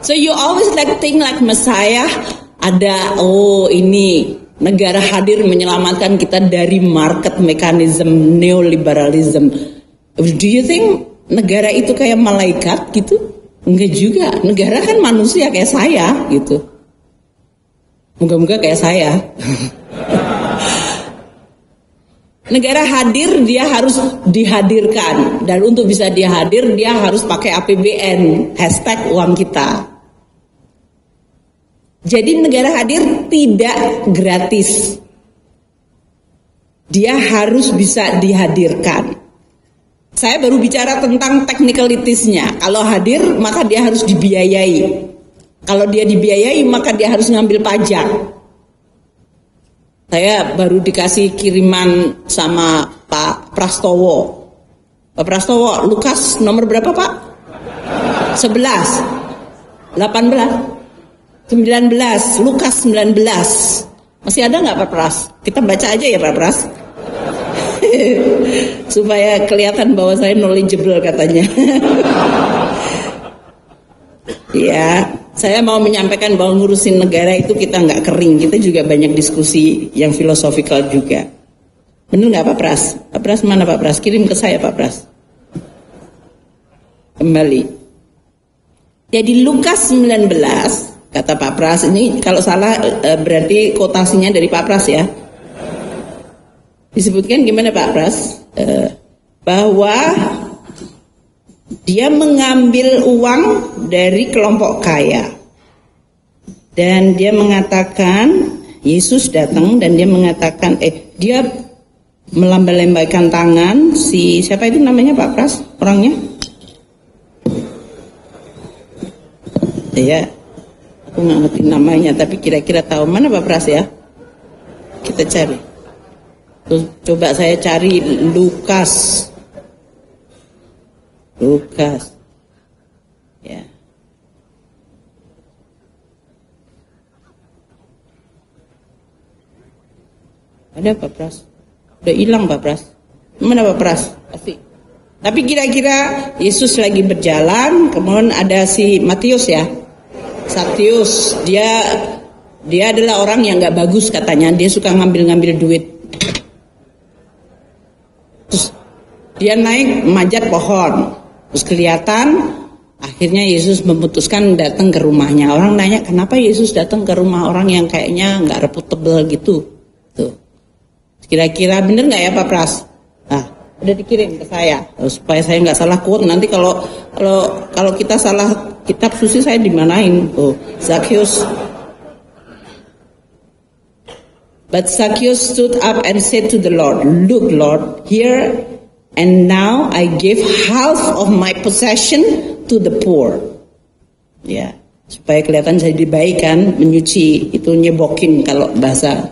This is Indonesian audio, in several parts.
So you always like think like Messiah, ada ini negara hadir menyelamatkan kita dari market mechanism neoliberalism. Do you think negara itu kayak malaikat gitu? Enggak juga, negara kan manusia kayak saya gitu. Moga-moga kayak saya. Negara hadir, dia harus dihadirkan, dan untuk bisa dia hadir dia harus pakai APBN, hashtag uang kita. Jadi negara hadir tidak gratis. Dia harus bisa dihadirkan. Saya baru bicara tentang technicalities-nya. Kalau hadir maka dia harus dibiayai. Kalau dia dibiayai maka dia harus ngambil pajak. Saya baru dikasih kiriman sama Pak Prastowo. Pak Prastowo, Lukas nomor berapa Pak? 11, 18, 19, Lukas 19. Masih ada nggak Pak Pras? Kita baca aja ya Pak Pras. Supaya kelihatan bahwa saya knowledgeable katanya. Ya, saya mau menyampaikan bahwa ngurusin negara itu kita nggak kering, kita juga banyak diskusi yang filosofikal juga. Bener nggak Pak Pras? Pak Pras mana Pak Pras? Kirim ke saya Pak Pras. Kembali. Jadi Lukas 19, kata Pak Pras, ini kalau salah berarti kotasinya dari Pak Pras ya. Disebutkan gimana Pak Pras? Bahwa dia mengambil uang dari kelompok kaya. Dan dia mengatakan, Yesus datang dan dia mengatakan, dia melambai-lambaikan tangan, siapa itu namanya Pak Pras? Orangnya? Ya, aku nggak ngerti namanya, tapi kira-kira tahu mana Pak Pras ya? Kita cari. Terus coba saya cari Lukas. Ya. Ada Pak Pras? Udah hilang Pak Pras. Mana Pak Pras? Pasti. Tapi kira-kira Yesus lagi berjalan, kemudian ada si Matius ya. Satius, dia adalah orang yang nggak bagus katanya, dia suka ngambil-ngambil duit. Terus dia naik manjat pohon, terus kelihatan. Akhirnya Yesus memutuskan datang ke rumahnya. Orang nanya kenapa Yesus datang ke rumah orang yang kayaknya nggak reputable gitu. Tuh, kira-kira bener nggak ya Pak Pras? Nah, udah dikirim ke saya supaya saya nggak salah quote. Nanti kalau kita salah kitab suci saya dimanain. Zacchaeus. But Zacchaeus stood up and said to the Lord, "Look, Lord, here and now I give half of my possession to the poor." Ya, supaya kelihatan saya dibaikan, menyuci, itu nyebokin kalau bahasa.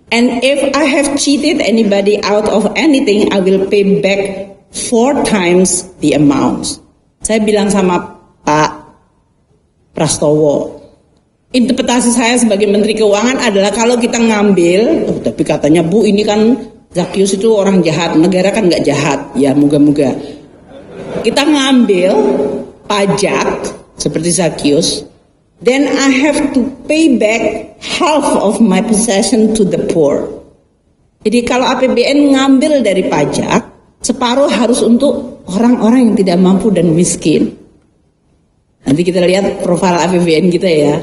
"And if I have cheated anybody out of anything, I will pay back 4 times the amount." Saya bilang sama Pak Prastowo, interpretasi saya sebagai Menteri Keuangan adalah kalau kita ngambil, tapi katanya Bu ini kan Zacchaeus itu orang jahat, negara kan nggak jahat, ya moga-moga. Kita ngambil pajak seperti Zacchaeus, then I have to pay back half of my possession to the poor. Jadi kalau APBN ngambil dari pajak, separuh harus untuk orang-orang yang tidak mampu dan miskin. Nanti kita lihat profil APBN kita ya.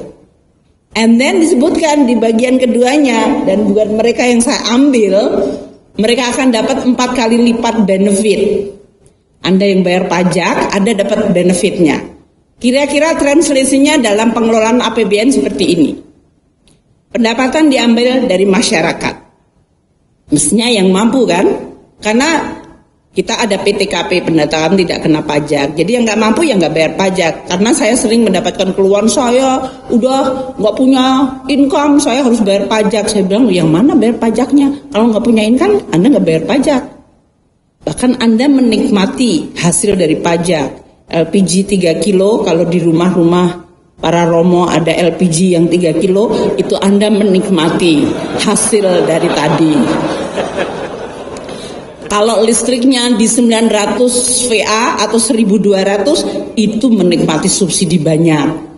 And then disebutkan di bagian keduanya, dan buat mereka yang saya ambil, mereka akan dapat 4 kali lipat benefit. Anda yang bayar pajak, Anda dapat benefitnya. Kira-kira translasinya dalam pengelolaan APBN seperti ini. Pendapatan diambil dari masyarakat. Mestinya yang mampu kan? Karena kita ada PTKP, pendataan tidak kena pajak. Jadi yang nggak mampu ya nggak bayar pajak. Karena saya sering mendapatkan keluhan, saya udah nggak punya income, saya harus bayar pajak. Saya bilang, yang mana bayar pajaknya? Kalau nggak punya income, Anda nggak bayar pajak. Bahkan Anda menikmati hasil dari pajak. LPG 3 kilo, kalau di rumah-rumah para romo ada LPG yang 3 kilo, itu Anda menikmati hasil dari tadi. Kalau listriknya di 900 VA atau 1200, itu menikmati subsidi banyak.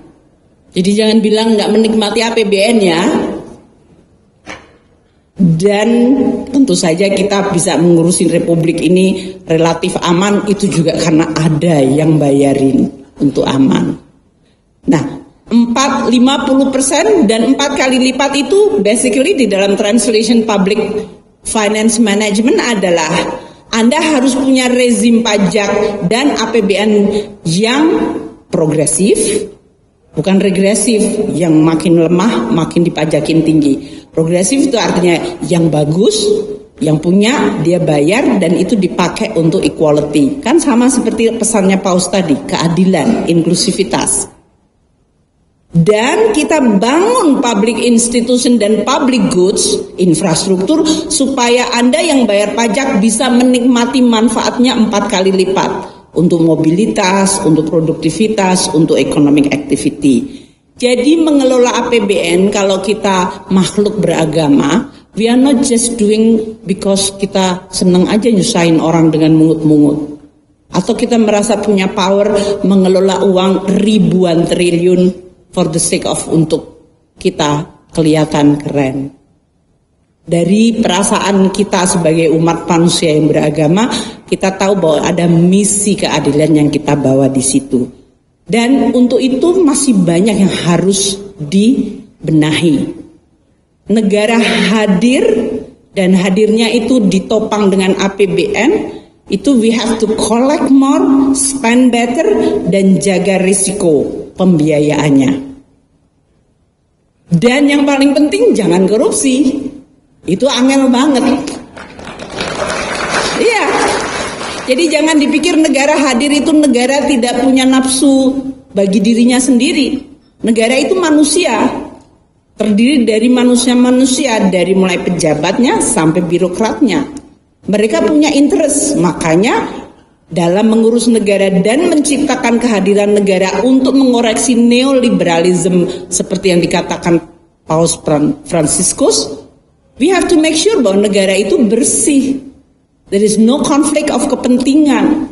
Jadi jangan bilang nggak menikmati APBN ya. Dan tentu saja kita bisa mengurusin republik ini relatif aman, itu juga karena ada yang bayarin untuk aman. Nah, 50% dan 4 kali lipat itu basically di dalam translation public finance management adalah Anda harus punya rezim pajak dan APBN yang progresif, bukan regresif, yang makin lemah makin dipajakin tinggi. Progresif itu artinya yang bagus, yang punya dia bayar dan itu dipakai untuk equality. Kan sama seperti pesannya Paus tadi, keadilan, inklusivitas. Dan kita bangun public institution dan public goods, infrastruktur, supaya Anda yang bayar pajak bisa menikmati manfaatnya 4 kali lipat. Untuk mobilitas, untuk produktivitas, untuk economic activity. Jadi mengelola APBN kalau kita makhluk beragama, we are not just doing because kita senang aja nyusahin orang dengan mungut-mungut. Atau kita merasa punya power mengelola uang ribuan triliun for the sake of untuk kita kelihatan keren. Dari perasaan kita sebagai umat manusia yang beragama, kita tahu bahwa ada misi keadilan yang kita bawa di situ. Dan untuk itu masih banyak yang harus dibenahi. Negara hadir dan hadirnya itu ditopang dengan APBN, itu we have to collect more, spend better, dan jaga risiko pembiayaannya. Dan yang paling penting jangan korupsi. Itu angel banget. Iya. Jadi jangan dipikir negara hadir itu negara tidak punya nafsu bagi dirinya sendiri. Negara itu manusia. Terdiri dari manusia-manusia, dari mulai pejabatnya sampai birokratnya. Mereka punya interest, makanya dalam mengurus negara dan menciptakan kehadiran negara untuk mengoreksi neoliberalisme seperti yang dikatakan Paus Franciscus, we have to make sure bahwa negara itu bersih. There is no conflict of kepentingan.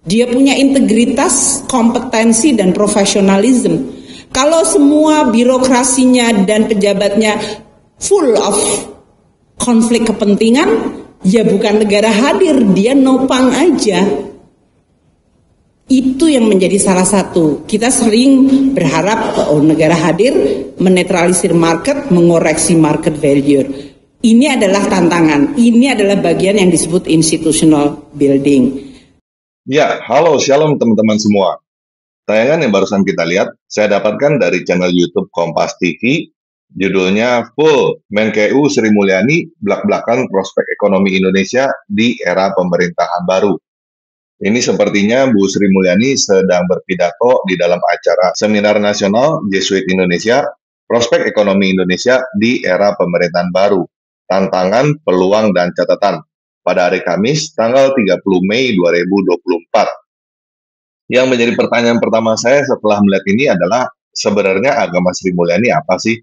Dia punya integritas, kompetensi, dan profesionalisme. Kalau semua birokrasinya dan pejabatnya full of konflik kepentingan, ya bukan negara hadir, dia nopang aja. Itu yang menjadi salah satu. Kita sering berharap negara hadir menetralisir market, mengoreksi market value. Ini adalah tantangan. Ini adalah bagian yang disebut institutional building. Ya, halo, shalom teman-teman semua. Tayangan yang barusan kita lihat, saya dapatkan dari channel YouTube Kompas TV. Judulnya Full Menkeu Sri Mulyani Blak-Blakan Prospek Ekonomi Indonesia di Era Pemerintahan Baru. Ini sepertinya Bu Sri Mulyani sedang berpidato di dalam acara Seminar Nasional Jesuit Indonesia, Prospek Ekonomi Indonesia di Era Pemerintahan Baru, Tantangan, Peluang, dan Catatan, pada hari Kamis, tanggal 30 Mei 2024. Yang menjadi pertanyaan pertama saya setelah melihat ini adalah, sebenarnya agama Sri Mulyani apa sih?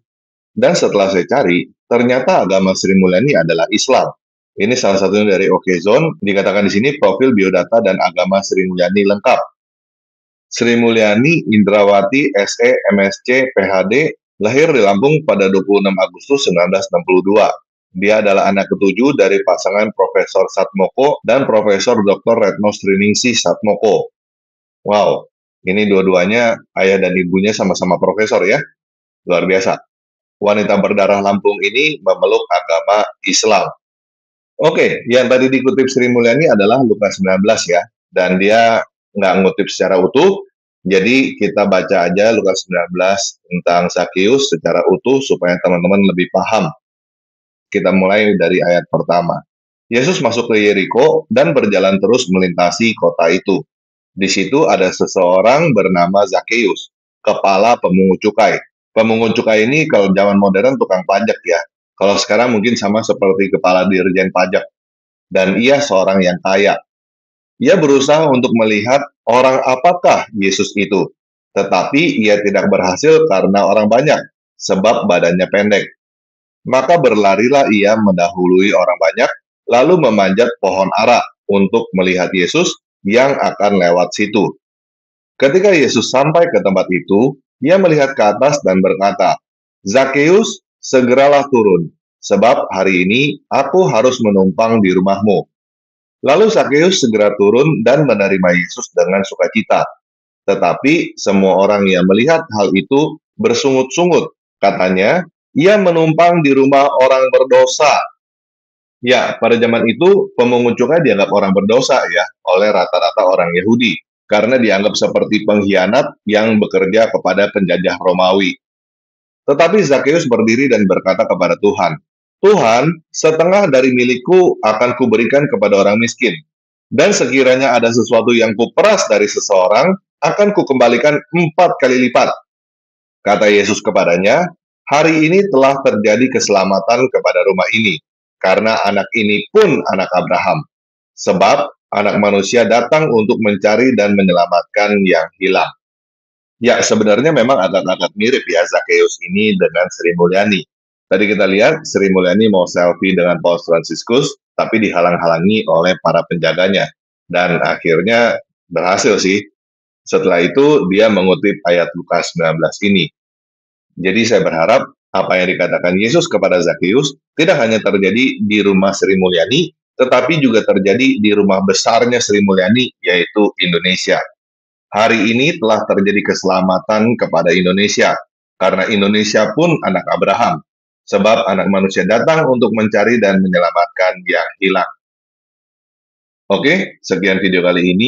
Dan setelah saya cari, ternyata agama Sri Mulyani adalah Islam. Ini salah satunya dari Okezone, dikatakan di sini profil biodata dan agama Sri Mulyani lengkap. Sri Mulyani Indrawati SE MSc PhD, lahir di Lampung pada 26 Agustus 1962. Dia adalah anak ketujuh dari pasangan Profesor Satmoko dan Profesor Dr. Retno Sriningsih Satmoko. Wow, ini dua-duanya ayah dan ibunya sama-sama profesor ya. Luar biasa. Wanita berdarah Lampung ini memeluk agama Islam. Oke, yang tadi dikutip Sri Mulyani adalah Lukas 19 ya. Dan dia nggak ngutip secara utuh, jadi kita baca aja Lukas 19 tentang Zakheus secara utuh supaya teman-teman lebih paham. Kita mulai dari ayat pertama. Yesus masuk ke Yeriko dan berjalan terus melintasi kota itu. Di situ ada seseorang bernama Zakheus, kepala pemungut cukai. Pemungut cukai ini kalau zaman modern tukang pajak ya. Kalau sekarang mungkin sama seperti kepala dirjen pajak. Dan ia seorang yang kaya. Ia berusaha untuk melihat orang apakah Yesus itu. Tetapi ia tidak berhasil karena orang banyak, sebab badannya pendek. Maka berlarilah ia mendahului orang banyak, lalu memanjat pohon ara untuk melihat Yesus yang akan lewat situ. Ketika Yesus sampai ke tempat itu, ia melihat ke atas dan berkata, "Zakeus, segeralah turun, sebab hari ini aku harus menumpang di rumahmu." Lalu Zakeus segera turun dan menerima Yesus dengan sukacita. Tetapi semua orang yang melihat hal itu bersungut-sungut. Katanya, ia menumpang di rumah orang berdosa. Ya, pada zaman itu pemungut cukai dianggap orang berdosa ya oleh rata-rata orang Yahudi karena dianggap seperti pengkhianat yang bekerja kepada penjajah Romawi. Tetapi Zakeus berdiri dan berkata kepada Tuhan, "Tuhan, setengah dari milikku akan kuberikan kepada orang miskin. Dan sekiranya ada sesuatu yang kuperas dari seseorang, akan kukembalikan 4 kali lipat." Kata Yesus kepadanya, "Hari ini telah terjadi keselamatan kepada rumah ini, karena anak ini pun anak Abraham. Sebab anak manusia datang untuk mencari dan menyelamatkan yang hilang." Ya, sebenarnya memang agak-agak mirip ya Zakeus ini dengan Sri Mulyani. Tadi kita lihat Sri Mulyani mau selfie dengan Paus Fransiskus, tapi dihalang-halangi oleh para penjaganya. Dan akhirnya berhasil sih. Setelah itu dia mengutip ayat Lukas 19 ini. Jadi saya berharap apa yang dikatakan Yesus kepada Zakeus tidak hanya terjadi di rumah Sri Mulyani, tetapi juga terjadi di rumah besarnya Sri Mulyani, yaitu Indonesia. Hari ini telah terjadi keselamatan kepada Indonesia, karena Indonesia pun anak Abraham, sebab anak manusia datang untuk mencari dan menyelamatkan yang hilang. Oke, sekian video kali ini.